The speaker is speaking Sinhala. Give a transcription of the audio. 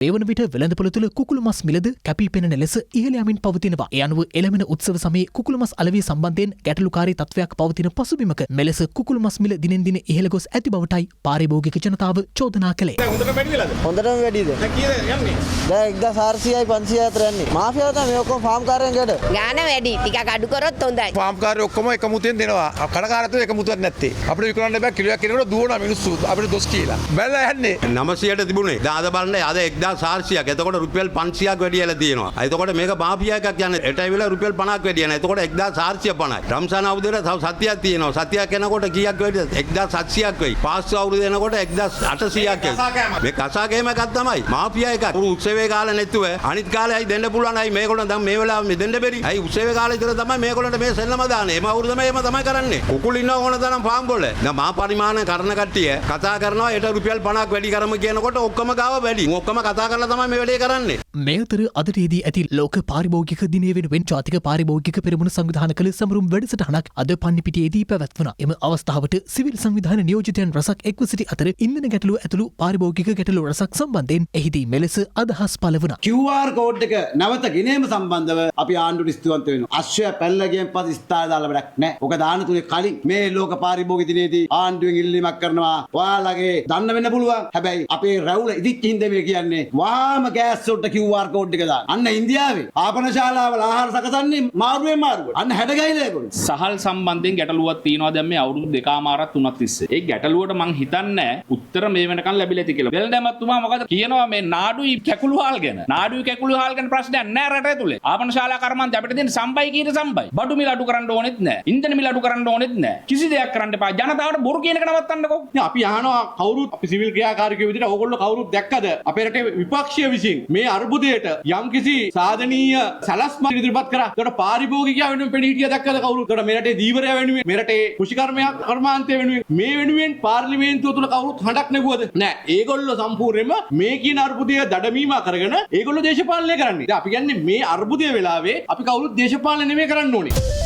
මේ වන විට වෙළඳපොළ තුළ කුකුළු මස් මිලද කැපී පෙනෙන ලෙස ඉහළ යමින් පවතිනවා. ඒ අනුව එළමෙන උත්සව සමයේ කුකුළු මස් අලෙවි සම්බන්ධයෙන් ගැටලුකාරී තත්ත්වයක් පවතින පසුබිමක මෙලෙස කුකුළු මස් මිල දිනෙන් දින ඉහළ ගොස් ඇති බවටයි පාරිභෝගික ජනතාව චෝදනා කළේ. හොඳටම වැඩිද? දැන් 1400යි 500 අතර යන්නේ. මාෆියාව තමයි මේ ඔක්කොම ෆාම් කාර්යයන්ට. ගාන වැඩි. ටිකක් අඩු කරොත් හොඳයි. ෆාම් කාර්යය ඔක්කොම එක මුතෙන් දෙනවා. කඩකාරයෝ එක මුතුවක් නැත්තේ. අපිට විකුණන්න බෑ කිලෝයක් කෙනෙකුට දුවනවා මිනිස්සු. අපිට දොස් කියලා. බැලලා යන්නේ 900ට තිබුණේ. දැන් අද බලන්න අද 1400ක්. එතකොට රුපියල් 500ක් වැඩි වෙලා තියෙනවා. එතකොට මේක මාෆියා එකක් කියන්නේ. එටයි වෙලා රුපියල් 50ක් වැඩි යනවා. එතකොට 1450යි. රම්සාන අවුරුද්දට තව සතියක් තියෙනවා. සතියක් යනකොට කීයක් වැඩිද? 1700ක් වෙයි. පාස්ස අවුරුද්ද යනකොට 1800ක් වෙයි. මේ කසාගේම එකක් තමයි. මාෆියා එකක්. උත්සවයේ කාලේ නැතුව අනිත් කාලේ දෙන්න පුළුවන්. අයි මේගොල්ලෝ දැන් මේ වෙලාවෙ මේ දෙන්න බැරි. අයි උත්සවයේ කාලේ ඉතල තමයි මේගොල්ලන්ට මේ සෙල්ලම දාන්නේ. එම අවුරුද්දම එහෙම තමයි කරන්නේ. කුකුල් ඉන්නව ඕන තරම් ෆාම් වල. දැන් මහා පරිමාණ කරන කට්ටිය කතා කරනවා ඒට රුපියල් 50ක් වැඩි කරමු කියනකොට ඔක්කොම ගාව වැඩි. ඔක්කොම කතා කරලා තමයි මේ වැඩේ කරන්නේ. මේ අතර අදටදී ඇති ලෝක පාරිභෝගික දිනය වෙනුවෙන් ජාතික පාරිභෝගික පෙරමුණ සංවිධාන කළ සමරුම් වැඩසටහනක් අද පන්නිපිටියේදී පැවැත්වුණා. එම අවස්ථාවට සිවිල් සංවිධාන නියෝජිතයන් රසක් එක්ව සිටි අතර ඉන්ධන ගැටලුව ඇතුළු පාරිභෝගික ගැටලු රසක් සම්බන්ධයෙන් එහිදී මෙලෙස අදහස් පළ වුණා. QR කෝඩ් එක නැවත ගෙනීම සම්බන්ධව අපි ආණ්ඩුවට ස්තුතිවන්ත වෙනවා. අශ්වය පැල්ලගෙන් පස්සේ ස්ථාන දාලා වැඩක් නැහැ. ඔක දාන තුනේ කලින් මේ ලෝක පාරිභෝගික දිනේදී ආණ්ඩුවෙන් ඉල්ලීමක් කරනවා. ඔයාලගේ දන්න වෙන්න පුළුවන්. හැබැයි අපේ රැවුල ඉදිච්ච හින්දා මේ කියන්නේ වහාම ගෑස් වලට QR කෝඩ් එක දාන්න. අන්න ඉන්දියාවේ ආපන ශාලාවල ආහාර සකසන්නේ මාරුවෙන් මාරුවට. අන්න හැඩගැහිලා ඒගොල්ලෝ. සහල් සම්බන්ධයෙන් ගැටලුවක් තියෙනවා දැන් මේ අවුරුදු 2මාරක් 3ක් තිස්සේ. ඒ ගැටලුවට මං හිතන්නේ උත්තර මේ වෙනකන් ලැබිලා ඇති කියලා. වෙළඳාමතුමා මොකද කියනවා මේ නාඩුයි කැකුළු හාල් ගැන. නාඩුයි කැකුළු හාල් ගැන ප්‍රශ්නයක් නැහැ රට ඇතුලේ. ආපන ශාලා කර්මාන්තය අපිට දෙන සම්බයි කීයට සම්බයි. බඩු මිල අඩු කරන්න ඕනෙත් නැහැ. ඉන්ධන මිල අඩු කරන්න ඕනෙත් නැහැ. කිසි දෙයක් කරන්න එපා. ජනතාවට බොරු කියන එක නවත්තන්නකෝ. අපි අහනවා කවුරුත් අපි සිවිල් ක්‍රියාකාරීකයෝ විදිහට ඕගොල්ලෝ කවුරුත් දැක්කද අපේ රටේ විපක්ෂය විසින් මේ අර්බුදයට යම්කිසි සාධනීය සලස්මක් ඉදිරිපත් කරා. ඒකට පාරිභෝගිකයා වෙනුවෙන් පෙනී හිටියා දැක්කද කවුරුත්? ඒකට මේ රටේ දීවරයා වෙනුවෙන් මේ රටේ කෘෂිකර්මයක් කර්මාන්තය වෙනුවෙන් මේ වෙනුවෙන් පාර්ලිමේන්තුව තුල කවුරුත් හඬක් නැගුවද? නෑ. ඒගොල්ලෝ සම්පූර්ණයෙන්ම මේ කියන අර්බුදය දඩමීමා කරගෙන ඒගොල්ලෝ දේශපාලනය කරන්නේ. දැන් අපි කියන්නේ මේ අර්බුදය වෙලාවේ අපි කවුරුත් දේශපාලනය නෙමෙයි කරන්න ඕනේ.